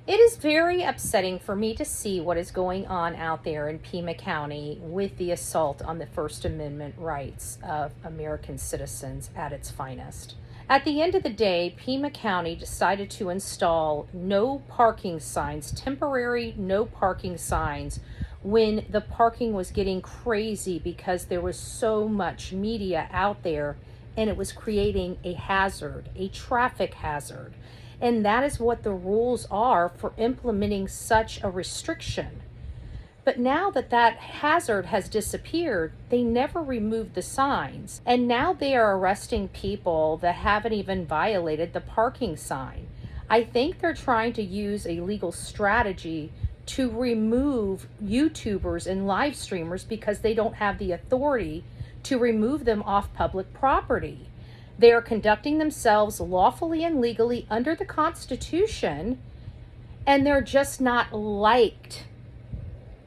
It is very upsetting for me to see what is going on out there in Pima County with the assault on the First Amendment rights of American citizens at its finest. At the end of the day, Pima County decided to install no parking signs, temporary no parking signs, when the parking was getting crazy because there was so much media out there and it was creating a hazard, a traffic hazard. And that is what the rules are for implementing such a restriction. But now that that hazard has disappeared, they never removed the signs. And now they are arresting people that haven't even violated the parking sign. I think they're trying to use a legal strategy to remove YouTubers and live streamers because they don't have the authority to remove them off public property. They are conducting themselves lawfully and legally under the Constitution, and they're just not liked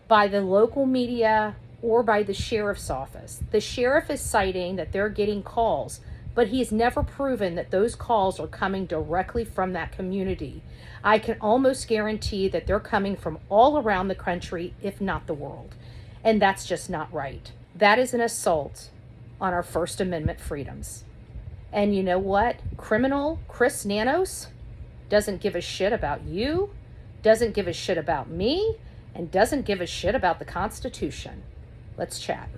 by the local media or by the sheriff's office. The sheriff is citing that they're getting calls, but he's never proven that those calls are coming directly from that community. I can almost guarantee that they're coming from all around the country, if not the world. And that's just not right. That is an assault on our First Amendment freedoms. And you know what? Criminal Chris Nanos doesn't give a shit about you, doesn't give a shit about me, and doesn't give a shit about the Constitution. Let's chat.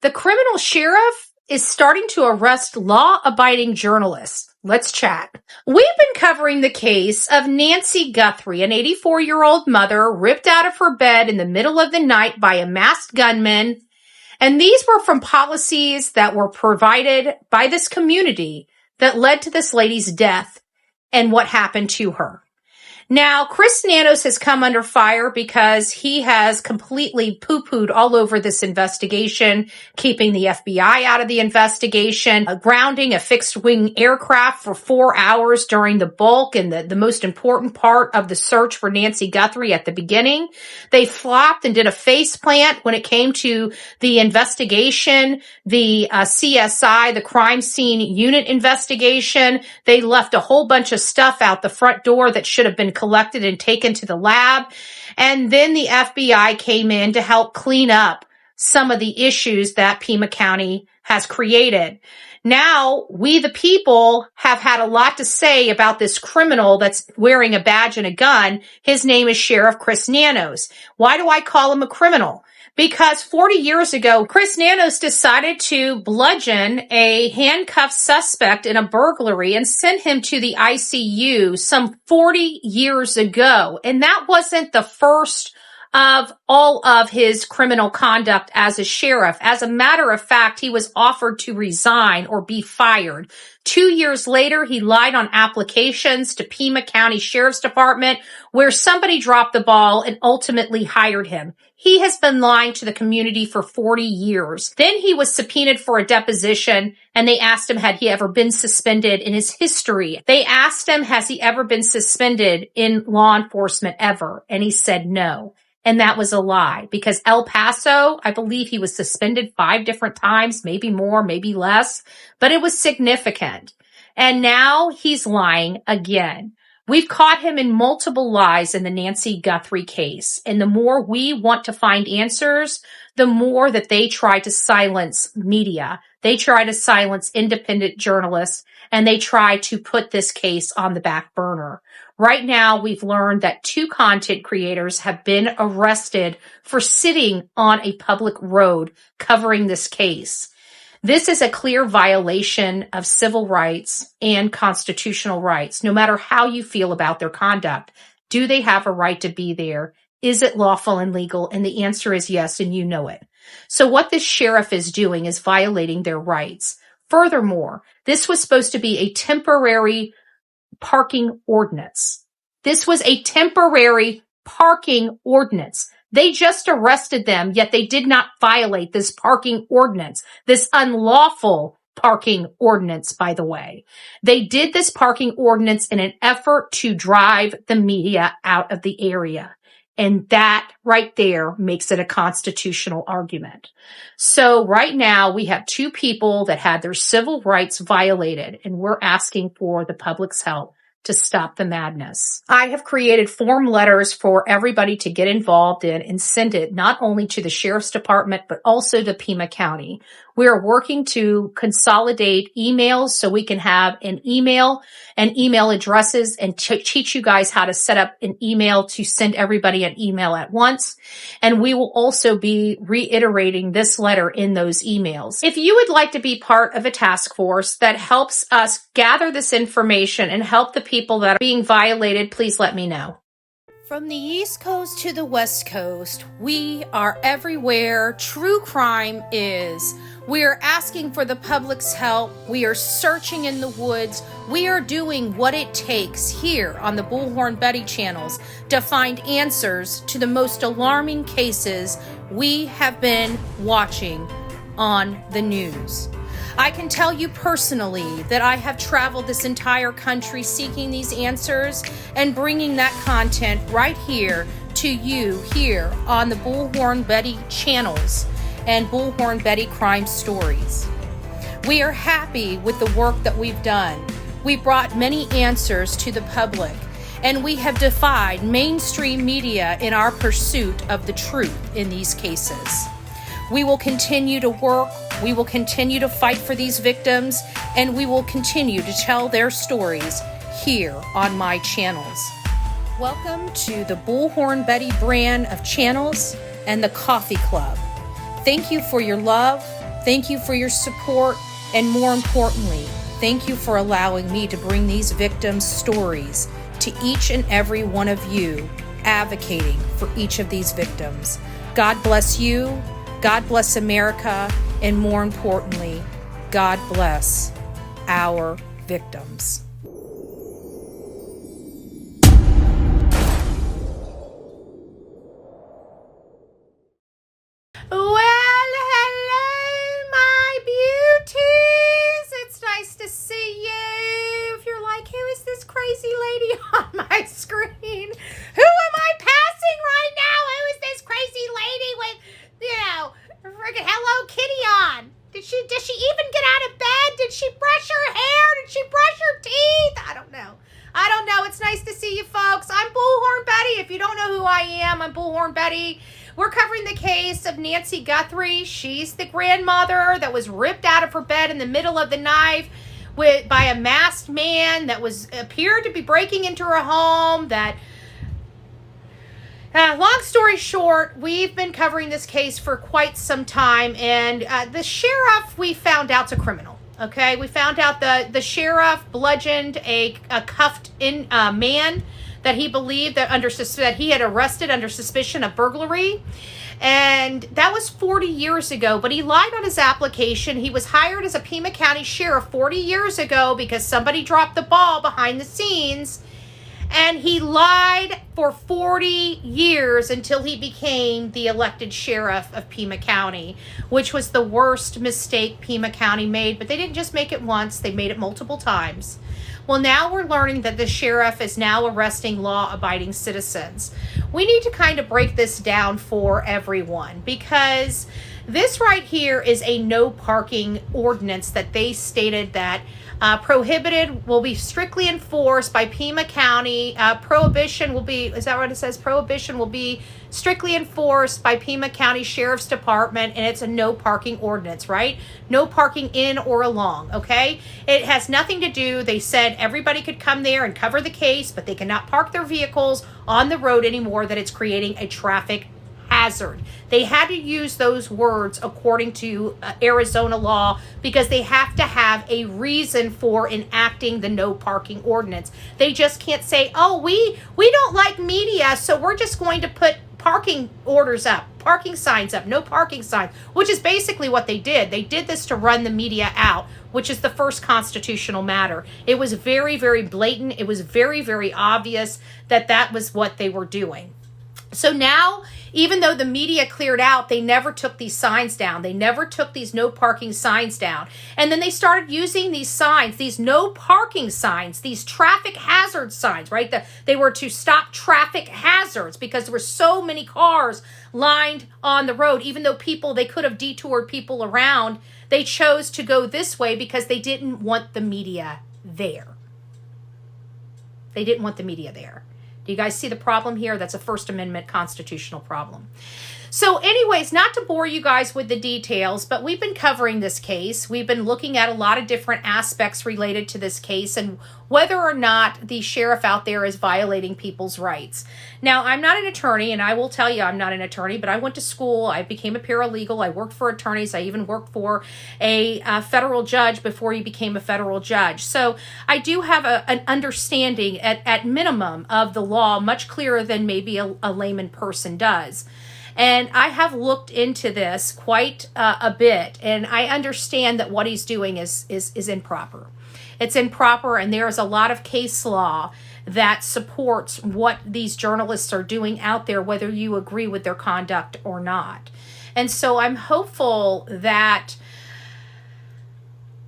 The criminal sheriff is starting to arrest law-abiding journalists. Let's chat. We've been covering the case of Nancy Guthrie, an 84-year-old mother ripped out of her bed in the middle of the night by a masked gunman. And these were from policies that were provided by this community that led to this lady's death and what happened to her. Now, Chris Nanos has come under fire because he has completely poo-pooed all over this investigation, keeping the FBI out of the investigation, grounding a fixed-wing aircraft for 4 hours during the bulk and the most important part of the search for Nancy Guthrie at the beginning. They flopped and did a face plant when it came to the investigation, the CSI, the crime scene unit investigation. They left a whole bunch of stuff out the front door that should have been collected and taken to the lab. And then the FBI came in to help clean up some of the issues that Pima County has created. Now, we the people have had a lot to say about this criminal that's wearing a badge and a gun. His name is Sheriff Chris Nanos. Why do I call him a criminal? Because 40 years ago, Chris Nanos decided to bludgeon a handcuffed suspect in a burglary and sent him to the ICU some 40 years ago. And that wasn't the first of all of his criminal conduct as a sheriff. As a matter of fact, he was offered to resign or be fired. 2 years later, he lied on applications to Pima County Sheriff's Department where somebody dropped the ball and ultimately hired him. He has been lying to the community for 40 years. Then he was subpoenaed for a deposition and they asked him, had he ever been suspended in his history? They asked him, has he ever been suspended in law enforcement ever? And he said no. And that was a lie because El Paso, I believe he was suspended 5 different times, maybe more, maybe less, but it was significant. And now he's lying again. We've caught him in multiple lies in the Nancy Guthrie case. And the more we want to find answers, the more that they try to silence media. They try to silence independent journalists and they try to put this case on the back burner. Right now, we've learned that 2 content creators have been arrested for sitting on a public road covering this case. This is a clear violation of civil rights and constitutional rights, no matter how you feel about their conduct. Do they have a right to be there? Is it lawful and legal? And the answer is yes, and you know it. So what this sheriff is doing is violating their rights. Furthermore, this was supposed to be a temporary parking ordinance. This was a temporary parking ordinance. They just arrested them, yet they did not violate this parking ordinance, this unlawful parking ordinance, by the way. They did this parking ordinance in an effort to drive the media out of the area. And that right there makes it a constitutional argument. So right now we have 2 people that had their civil rights violated, and we're asking for the public's help to stop the madness. I have created form letters for everybody to get involved in and send it not only to the Sheriff's Department, but also to Pima County. We are working to consolidate emails so we can have an email and email addresses and teach you guys how to set up an email to send everybody an email at once. And we will also be reiterating this letter in those emails. If you would like to be part of a task force that helps us gather this information and help the people that are being violated, please let me know. From the East Coast to the West Coast, we are everywhere true crime is. We are asking for the public's help. We are searching in the woods. We are doing what it takes here on the Bullhorn Betty channels to find answers to the most alarming cases we have been watching on the news. I can tell you personally that I have traveled this entire country seeking these answers and bringing that content right here to you here on the Bullhorn Betty channels and Bullhorn Betty Crime Stories. We are happy with the work that we've done. We brought many answers to the public, and we have defied mainstream media in our pursuit of the truth in these cases. We will continue to work, we will continue to fight for these victims, and we will continue to tell their stories here on my channels. Welcome to the Bullhorn Betty brand of channels and the Coffee Club. Thank you for your love, thank you for your support, and more importantly, thank you for allowing me to bring these victims' stories to each and every one of you, advocating for each of these victims. God bless you, God bless America, and more importantly, God bless our victims. Well, hello, my beauties. It's nice to see you. If you're like, who is this crazy lady on my screen? Who am I passing right now? Who is this crazy lady with, friggin' Hello Kitty on? Did she even get out of bed? Did she brush her hair? Did she brush her teeth? I don't know. It's nice to see you folks. I'm Bullhorn Betty. If you don't know who I am, I'm Bullhorn Betty. We're covering the case of Nancy Guthrie. She's the grandmother that was ripped out of her bed in the middle of the night by a masked man that appeared to be breaking into her home. Long story short, we've been covering this case for quite some time, and the sheriff, we found out's a criminal. Okay, we found out the sheriff bludgeoned a cuffed man that he believed that he had arrested under suspicion of burglary. And that was 40 years ago, but he lied on his application. He was hired as a Pima County sheriff 40 years ago because somebody dropped the ball behind the scenes. And he lied for 40 years until he became the elected sheriff of Pima County, which was the worst mistake Pima County made. But they didn't just make it once, they made it multiple times. Well, now we're learning that the sheriff is now arresting law-abiding citizens. We need to kind of break this down for everyone, because this right here is a no parking ordinance that they stated that prohibited will be strictly enforced by Pima County. Prohibition will be, is that what it says? Prohibition will be strictly enforced by Pima County Sheriff's Department, and it's a no parking ordinance, right? No parking in or along, okay? It has nothing to do, they said everybody could come there and cover the case, but they cannot park their vehicles on the road anymore, that it's creating a traffic hazard. They had to use those words according to Arizona law because they have to have a reason for enacting the no parking ordinance. They just can't say, oh, we don't like media, so we're just going to put parking orders up, parking signs up, no parking signs, which is basically what they did. They did this to run the media out, which is the first constitutional matter. It was very, very blatant. It was very, very obvious that that was what they were doing. So now, even though the media cleared out, they never took these signs down. They never took these no parking signs down. And then they started using these signs, these no parking signs, these traffic hazard signs, right? They were to stop traffic hazards because there were so many cars lined on the road. Even though they could have detoured people around, they chose to go this way because they didn't want the media there. They didn't want the media there. Do you guys see the problem here? That's a First Amendment constitutional problem. So anyways, not to bore you guys with the details, but we've been covering this case. We've been looking at a lot of different aspects related to this case and whether or not the sheriff out there is violating people's rights. Now, I'm not an attorney, and I will tell you I'm not an attorney, but I went to school. I became a paralegal. I worked for attorneys. I even worked for a federal judge before he became a federal judge. So I do have an understanding at minimum of the law, much clearer than maybe a layman person does. And I have looked into this quite a bit, and I understand that what he's doing is improper. It's improper, and there is a lot of case law that supports what these journalists are doing out there, whether you agree with their conduct or not. And so I'm hopeful that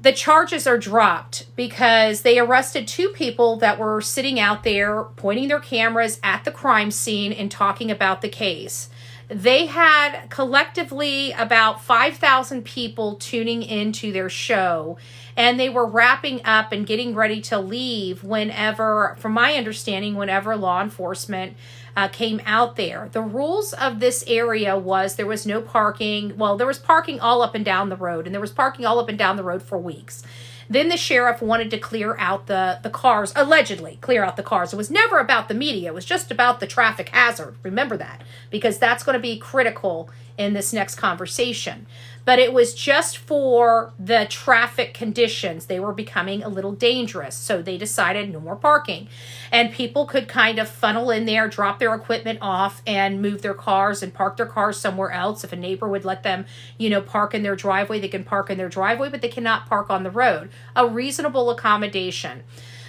the charges are dropped because they arrested 2 people that were sitting out there pointing their cameras at the crime scene and talking about the case. They had collectively about 5,000 people tuning into their show, and they were wrapping up and getting ready to leave whenever, from my understanding, whenever law enforcement came out there. The rules of this area was there was no parking. Well, there was parking all up and down the road, and there was parking all up and down the road for weeks. Then the sheriff wanted to clear out the cars, allegedly clear out the cars. It was never about the media. It was just about the traffic hazard. Remember that, because that's going to be critical in this next conversation. But it was just for the traffic conditions. They were becoming a little dangerous. So they decided no more parking. And people could kind of funnel in there, drop their equipment off, and move their cars and park their cars somewhere else. If a neighbor would let them, park in their driveway, they can park in their driveway, but they cannot park on the road. A reasonable accommodation.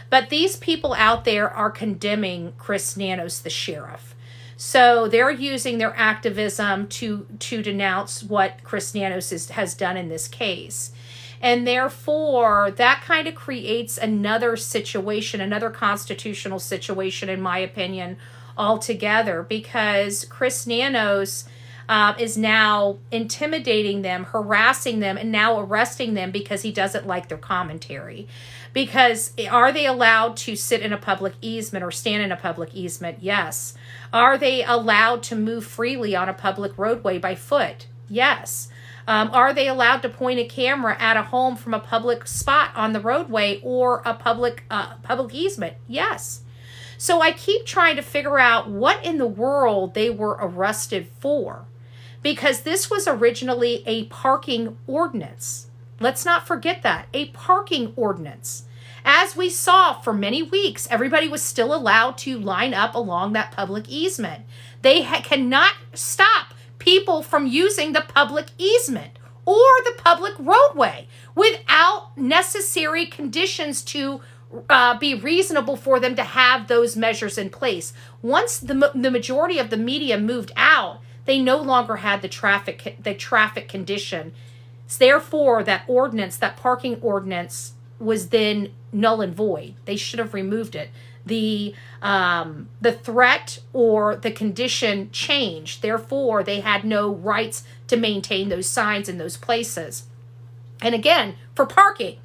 But these people out there are condemning Chris Nanos, the sheriff. So they're using their activism to denounce what Chris Nanos has done in this case. And therefore, that kind of creates another situation, another constitutional situation, in my opinion, altogether, because Chris Nanos is now intimidating them, harassing them, and now arresting them because he doesn't like their commentary. Because are they allowed to sit in a public easement or stand in a public easement? Yes. Are they allowed to move freely on a public roadway by foot? Yes. Are they allowed to point a camera at a home from a public spot on the roadway or a public easement? Yes. So I keep trying to figure out what in the world they were arrested for, because this was originally a parking ordinance. Let's not forget that, a parking ordinance. As we saw for many weeks, everybody was still allowed to line up along that public easement. They cannot stop people from using the public easement or the public roadway without necessary conditions to be reasonable for them to have those measures in place. Once the majority of the media moved out, they no longer had the traffic condition. Therefore, that ordinance, that parking ordinance, was then null and void. They should have removed it. The threat or the condition changed. Therefore, they had no rights to maintain those signs in those places. And again, for parking.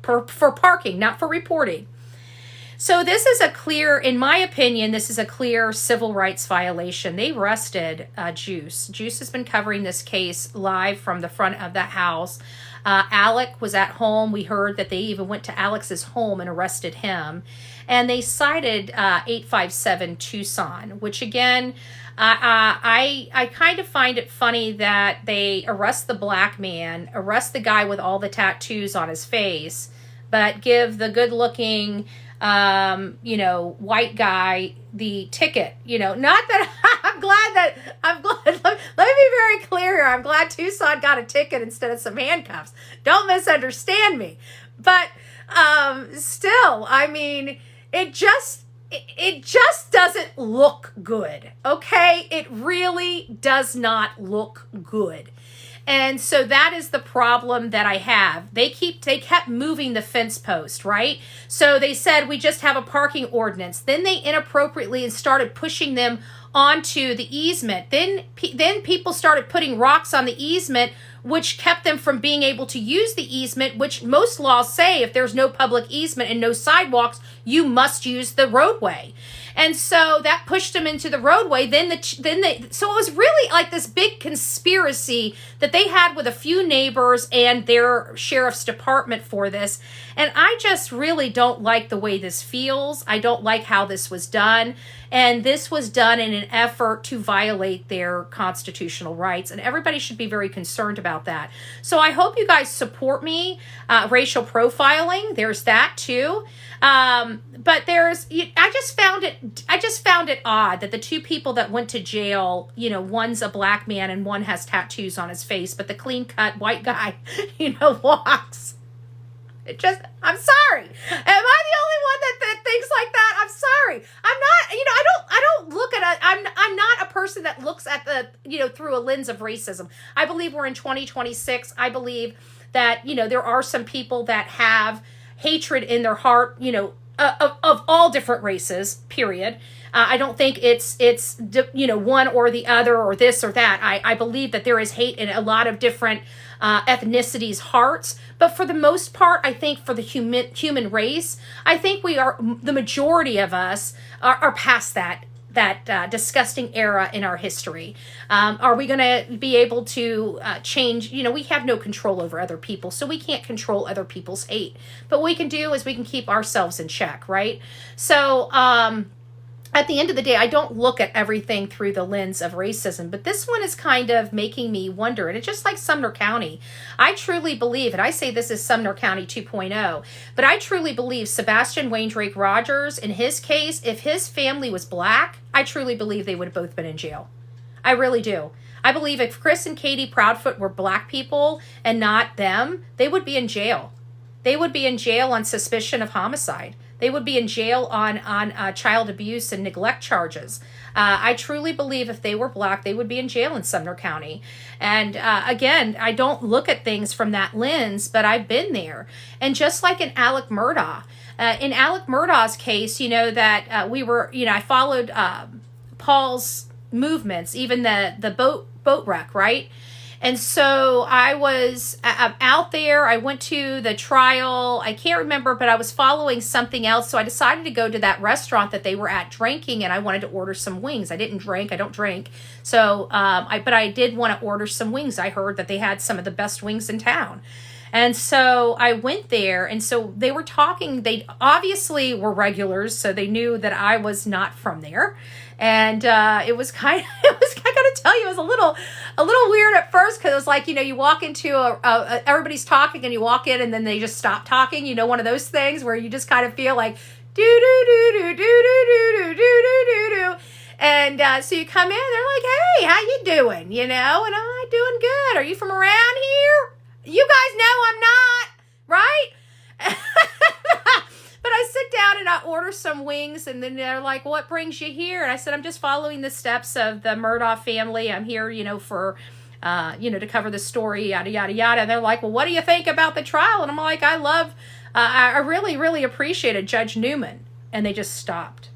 For parking, not for reporting. So this is a clear, in my opinion, this is a clear civil rights violation. They arrested Juice. Juice has been covering this case live from the front of the house. Alec was at home. We heard that they even went to Alex's home and arrested him. And they cited 857 TUCSON, which again, I kind of find it funny that they arrest the black man, arrest the guy with all the tattoos on his face, but give the good-looking, white guy the ticket. Not that I'm glad. Let me be very clear here. I'm glad TUCSON got a ticket instead of some handcuffs. Don't misunderstand me. But still, I mean, it just doesn't look good. Okay? It really does not look good. And so that is the problem that I have. They kept moving the fence post, right? So they said, we just have a parking ordinance. Then they inappropriately started pushing them onto the easement. Then people started putting rocks on the easement which kept them from being able to use the easement, which most laws say if there's no public easement and no sidewalks, you must use the roadway. And so that pushed them into the roadway. So it was really like this big conspiracy that they had with a few neighbors and their sheriff's department for this. And I just really don't like the way this feels. I don't like how this was done. And this was done in an effort to violate their constitutional rights. And everybody should be very concerned about that. So I hope you guys support me. Racial profiling, there's that too. But I just found it odd that the two people that went to jail, one's a black man and one has tattoos on his face, but the clean cut white guy, walks. I'm sorry. Am I the only one that thinks like that? I'm sorry. I'm not, I don't look at I'm not a person that looks at through a lens of racism. I believe we're in 2026. I believe that, there are some people that have hatred in their heart, of all different races, period. I don't think it's one or the other or this or that. I believe that there is hate in a lot of different ethnicities' hearts. But for the most part, I think for the human race, I think the majority of us are past that disgusting era in our history. Are we going to be able to change? We have no control over other people, so we can't control other people's hate. But what we can do is we can keep ourselves in check, right? So at the end of the day, I don't look at everything through the lens of racism, but this one is kind of making me wonder. And it's just like Sumner County. I truly believe, and I say this is Sumner County 2.0, but I truly believe Sebastian Wayne Drake Rogers, in his case, if his family was black, I truly believe they would have both been in jail. I really do. I believe if Chris and Katie Proudfoot were black people and not them, they would be in jail. They would be in jail on suspicion of homicide. They would be in jail on child abuse and neglect charges. I truly believe if they were black, they would be in jail in Sumner County. And again, I don't look at things from that lens, but I've been there. And just like in Alec Murdaugh, in Alec Murdaugh's case, I followed Paul's movements, even the boat wreck, right? And so I was out there. I went to the trial. I can't remember, but I was following something else. So I decided to go to that restaurant that they were at drinking, and I wanted to order some wings. I didn't drink. I don't drink. So, but I did want to order some wings. I heard that they had some of the best wings in town. And so I went there, and so they were talking. They obviously were regulars, so they knew that I was not from there. And it was I gotta tell you, it was a little weird at first, because it was like, you walk into everybody's talking and you walk in and then they just stop talking, one of those things where you just kind of feel like do do do do do do do do do do do. And so you come in, they're like, hey, how you doing? And I'm doing good. Are you from around here? You guys know I'm not, right? But I sit down and I order some wings, and then they're like, what brings you here? And I said, I'm just following the steps of the Murdaugh family. I'm here, for, to cover the story, yada, yada, yada. And they're like, well, what do you think about the trial? And I'm like, I really, really appreciated Judge Newman. And they just stopped.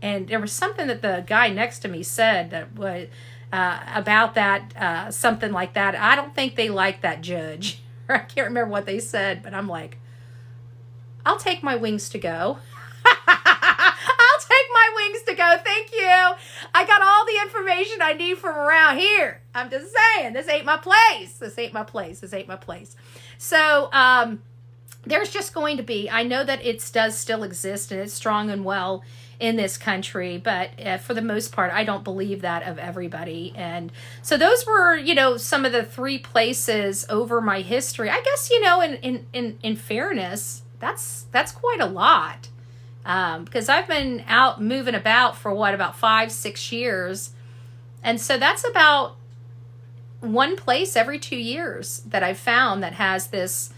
And there was something that the guy next to me said that was about that, something like that. I don't think they like that judge. I can't remember what they said, but I'm like, I'll take my wings to go. I'll take my wings to go. Thank you. I got all the information I need from around here. I'm just saying, this ain't my place. This ain't my place. This ain't my place. So, there's just going to be, I know that it does still exist and it's strong and well in this country, but for the most part, I don't believe that of everybody. And so those were, some of the three places over my history. I guess, in fairness, that's quite a lot, because I've been out moving about for about 5-6 years, and so that's about one place every 2 years that I've found that has this,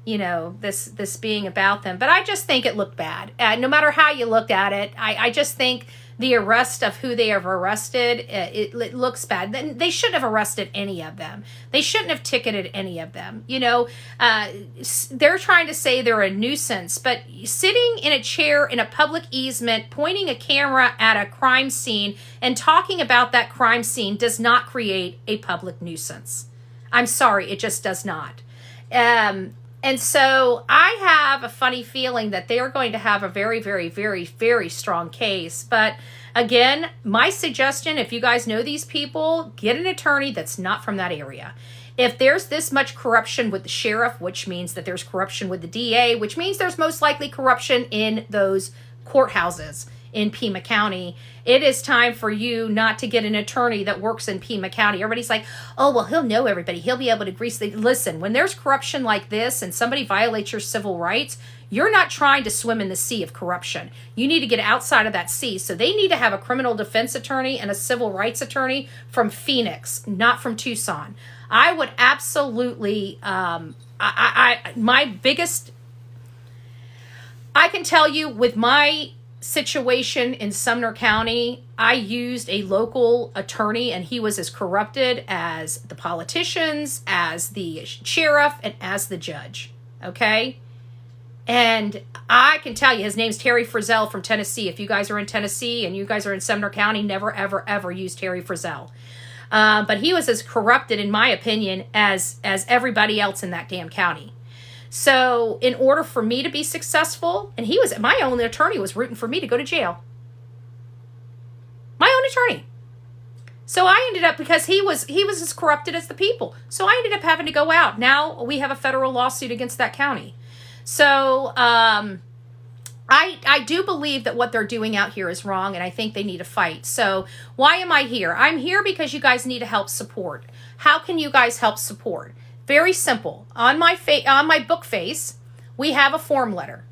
this being about them. But I just think it looked bad. No matter how you look at it, I just think the arrest of who they have arrested, it looks bad. They shouldn't have arrested any of them. They shouldn't have ticketed any of them. They're trying to say they're a nuisance, but sitting in a chair in a public easement, pointing a camera at a crime scene and talking about that crime scene does not create a public nuisance. I'm sorry, it just does not. And so I have a funny feeling that they are going to have a very, very, very, very strong case. But again, my suggestion, if you guys know these people, get an attorney that's not from that area. If there's this much corruption with the sheriff, which means that there's corruption with the DA, which means there's most likely corruption in those courthouses in Pima County, it is time for you not to get an attorney that works in Pima County. Everybody's like, oh, well, he'll know everybody. He'll be able to grease the... Listen, when there's corruption like this and somebody violates your civil rights, you're not trying to swim in the sea of corruption. You need to get outside of that sea. So they need to have a criminal defense attorney and a civil rights attorney from Phoenix, not from Tucson. I would absolutely... my biggest... I can tell you with my situation in Sumner County, I used a local attorney and he was as corrupted as the politicians, as the sheriff, and as the judge. Okay? And I can tell you, his name's Terry Frizzell from Tennessee. If you guys are in Tennessee and you guys are in Sumner County, never, ever, ever use Terry Frizzell. But he was as corrupted, in my opinion, as everybody else in that damn county. So in order for me to be successful, and my own attorney was rooting for me to go to jail. My own attorney. So I ended up, because he was as corrupted as the people. So I ended up having to go out. Now we have a federal lawsuit against that county. So I do believe that what they're doing out here is wrong, and I think they need to fight. So why am I here? I'm here because you guys need to help support. How can you guys help support? Very simple. On my book face, we have a form letter.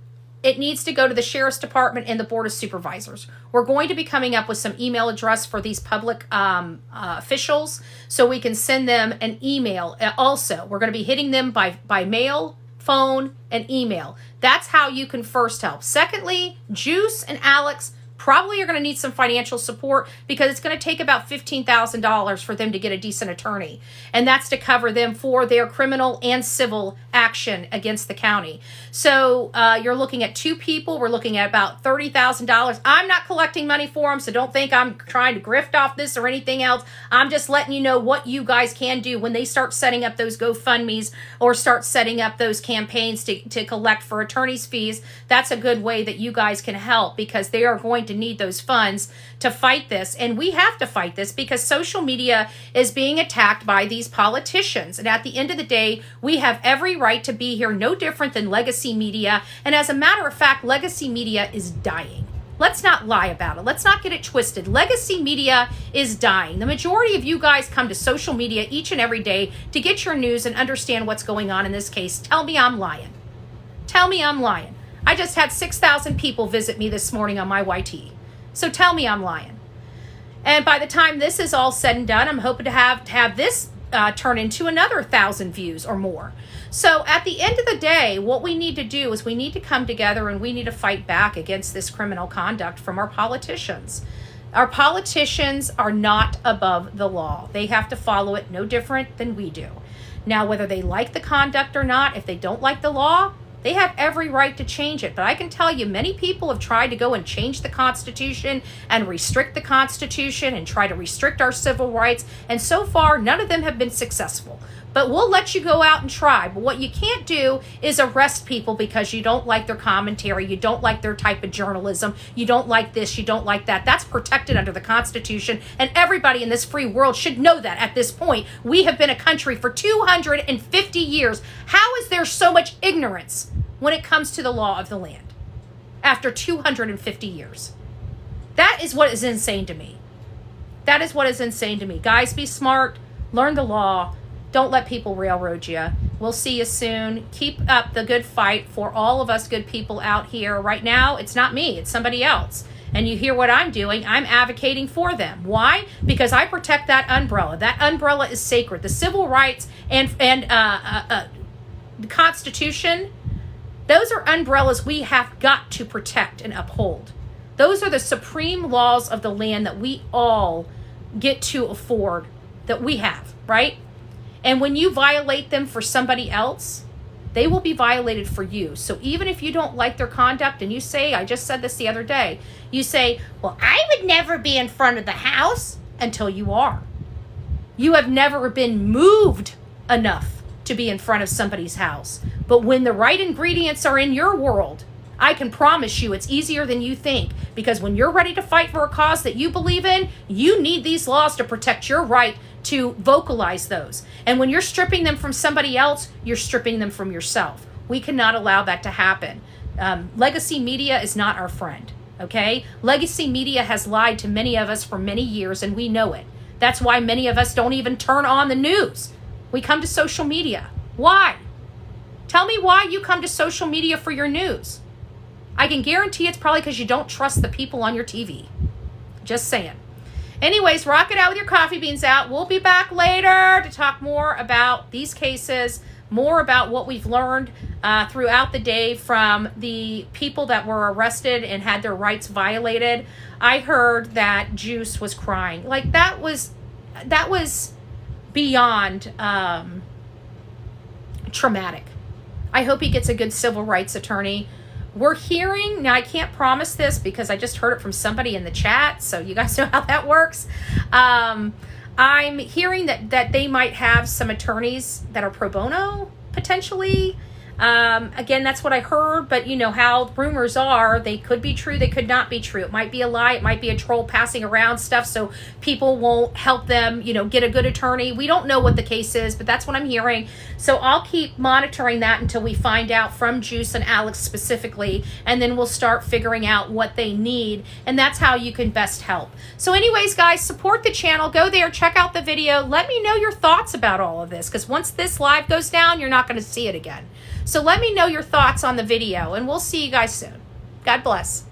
It needs to go to the Sheriff's Department and the Board of Supervisors. We're going to be coming up with some email address for these public officials so we can send them an email. Also, we're going to be hitting them by mail, phone, and email. That's how you can first help. Secondly, Juice and Alex probably are going to need some financial support because it's going to take about $15,000 for them to get a decent attorney. And that's to cover them for their criminal and civil action against the county. So you're looking at 2 people. We're looking at about $30,000. I'm not collecting money for them, so don't think I'm trying to grift off this or anything else. I'm just letting you know what you guys can do when they start setting up those GoFundMes or start setting up those campaigns to collect for attorney's fees. That's a good way that you guys can help because they are going to need those funds to fight this. And we have to fight this because social media is being attacked by these politicians. And at the end of the day, we have every right to be here, no different than legacy media. And as a matter of fact, legacy media is dying. Let's not lie about it. Let's not get it twisted. Legacy media is dying. The majority of you guys come to social media each and every day to get your news and understand what's going on in this case. Tell me I'm lying. Tell me I'm lying. I just had 6,000 people visit me this morning on my YT. So tell me I'm lying. And by the time this is all said and done, I'm hoping to have this turn into another 1,000 views or more. So at the end of the day, what we need to do is we need to come together and we need to fight back against this criminal conduct from our politicians. Our politicians are not above the law. They have to follow it no different than we do. Now, whether they like the conduct or not, if they don't like the law, they have every right to change it. But I can tell you, many people have tried to go and change the Constitution and restrict the Constitution and try to restrict our civil rights. And so far, none of them have been successful. But we'll let you go out and try. But what you can't do is arrest people because you don't like their commentary, you don't like their type of journalism, you don't like this, you don't like that. That's protected under the Constitution. And everybody in this free world should know that at this point. We have been a country for 250 years. How is there so much ignorance when it comes to the law of the land after 250 years? That is what is insane to me. That is what is insane to me. Guys, be smart. Learn the law. Don't let people railroad you. We'll see you soon. Keep up the good fight for all of us good people out here. Right now, it's not me. It's somebody else. And you hear what I'm doing. I'm advocating for them. Why? Because I protect that umbrella. That umbrella is sacred. The civil rights and the Constitution, those are umbrellas we have got to protect and uphold. Those are the supreme laws of the land that we all get to afford, that we have, right? And when you violate them for somebody else, they will be violated for you. So even if you don't like their conduct and you say, I just said this the other day, you say, well, I would never be in front of the house until you are. You have never been moved enough to be in front of somebody's house. But when the right ingredients are in your world, I can promise you it's easier than you think, because when you're ready to fight for a cause that you believe in, you need these laws to protect your right to vocalize those. And when you're stripping them from somebody else, you're stripping them from yourself. We cannot allow that to happen. Legacy media is not our friend, okay? Legacy media has lied to many of us for many years, and we know it. That's why many of us don't even turn on the news. We come to social media. Why? Tell me why you come to social media for your news. I can guarantee it's probably because you don't trust the people on your TV. Just saying. Anyways, rock it out with your coffee beans out. We'll be back later to talk more about these cases, more about what we've learned throughout the day from the people that were arrested and had their rights violated. I heard that Juice was crying. Like, that was beyond traumatic. I hope he gets a good civil rights attorney. We're hearing, now I can't promise this because I just heard it from somebody in the chat, so you guys know how that works. I'm hearing that they might have some attorneys that are pro bono, potentially. Again, that's what I heard, but you know how rumors are. They could be true, they could not be true. It might be a lie, it might be a troll passing around stuff so people won't help them, you know, get a good attorney. We don't know what the case is, but that's what I'm hearing. So I'll keep monitoring that until we find out from Juice and Alex specifically, and then we'll start figuring out what they need, and that's how you can best help. So anyways, guys, support the channel. Go there, check out the video. Let me know your thoughts about all of this, because once this live goes down, you're not going to see it again. So let me know your thoughts on the video, and we'll see you guys soon. God bless.